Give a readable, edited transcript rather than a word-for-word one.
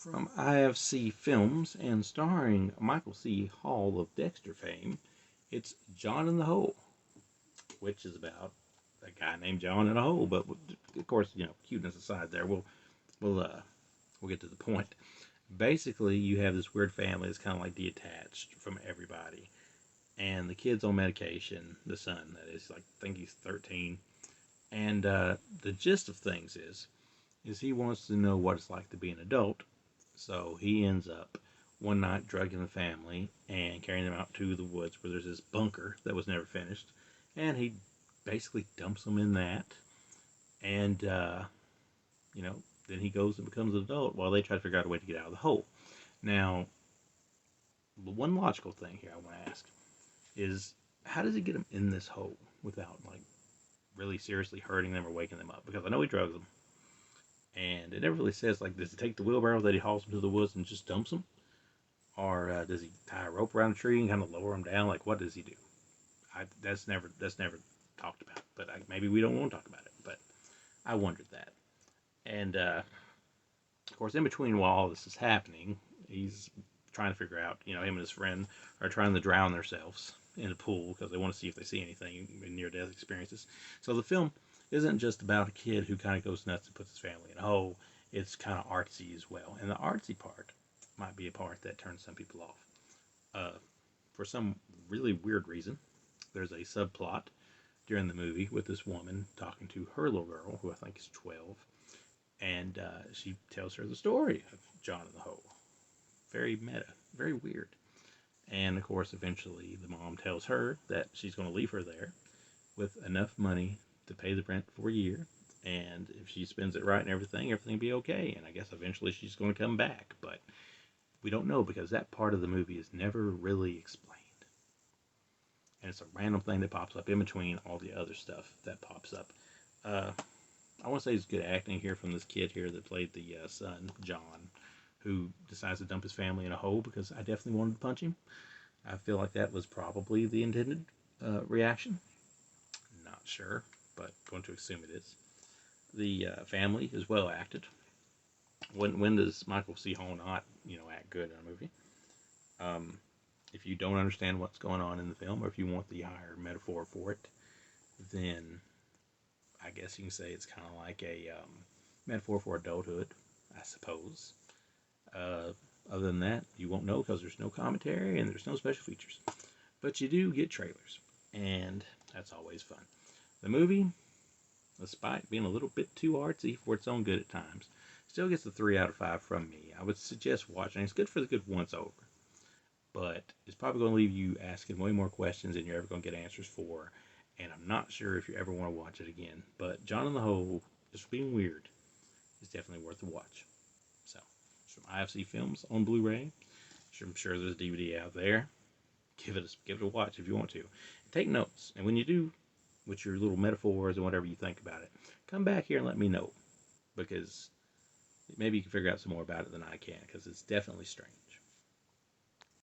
From IFC Films and starring Michael C. Hall of Dexter fame, it's John in the Hole, which is about a guy named John in a hole. But of course, cuteness aside, there we'll get to the point. Basically, you have this weird family that's kind of like detached from everybody, and the kid's on medication. The son, that is, like, I think he's 13, and the gist of things is he wants to know what it's like to be an adult. So he ends up one night drugging the family and carrying them out to the woods where there's this bunker that was never finished. And he basically dumps them in that. And, then he goes and becomes an adult while they try to figure out a way to get out of the hole. Now, the one logical thing here I want to ask is, how does he get them in this hole without, like, really seriously hurting them or waking them up? Because I know he drugs them. And it never really says, like, does he take the wheelbarrow that he hauls them to the woods and just dumps them? Or does he tie a rope around a tree and kind of lower them down? Like, what does he do? That's never talked about. But maybe we don't want to talk about it. But I wondered that. And, of course, in between while all this is happening, he's trying to figure out, him and his friend are trying to drown themselves in a pool because they want to see if they see anything in near-death experiences. So the film isn't just about a kid who kind of goes nuts and puts his family in a hole. It's kind of artsy as well. And the artsy part might be a part that turns some people off. For some really weird reason, there's a subplot during the movie with this woman talking to her little girl, who I think is 12. And she tells her the story of John in the Hole. Very meta. Very weird. And, of course, eventually the mom tells her that she's going to leave her there with enough money to pay the rent for a year, and if she spends it right and everything will be okay, and I guess eventually she's going to come back, but we don't know because that part of the movie is never really explained, and it's a random thing that pops up in between all the other stuff that pops up. I want to say it's good acting here from this kid here that played the son, John, who decides to dump his family in a hole, because I definitely wanted to punch him. I feel like that was probably the intended reaction. Not sure, but going to assume it is. The family is well acted. When does Michael C. Hall not, act good in a movie? If you don't understand what's going on in the film, or if you want the higher metaphor for it, then I guess you can say it's kind of like a metaphor for adulthood, I suppose. Other than that, you won't know because there's no commentary and there's no special features. But you do get trailers, and that's always fun. The movie, despite being a little bit too artsy for its own good at times, still gets a 3 out of 5 from me. I would suggest watching. It's good for the good once over, but it's probably going to leave you asking way more questions than you're ever going to get answers for, and I'm not sure if you ever want to watch it again. But John in the Hole, just being weird, is definitely worth a watch. So, it's from IFC Films on Blu-ray. I'm sure there's a DVD out there. Give it a watch if you want to. And take notes, and when you do, with your little metaphors and whatever you think about it, come back here and let me know, because maybe you can figure out some more about it than I can, because it's definitely strange.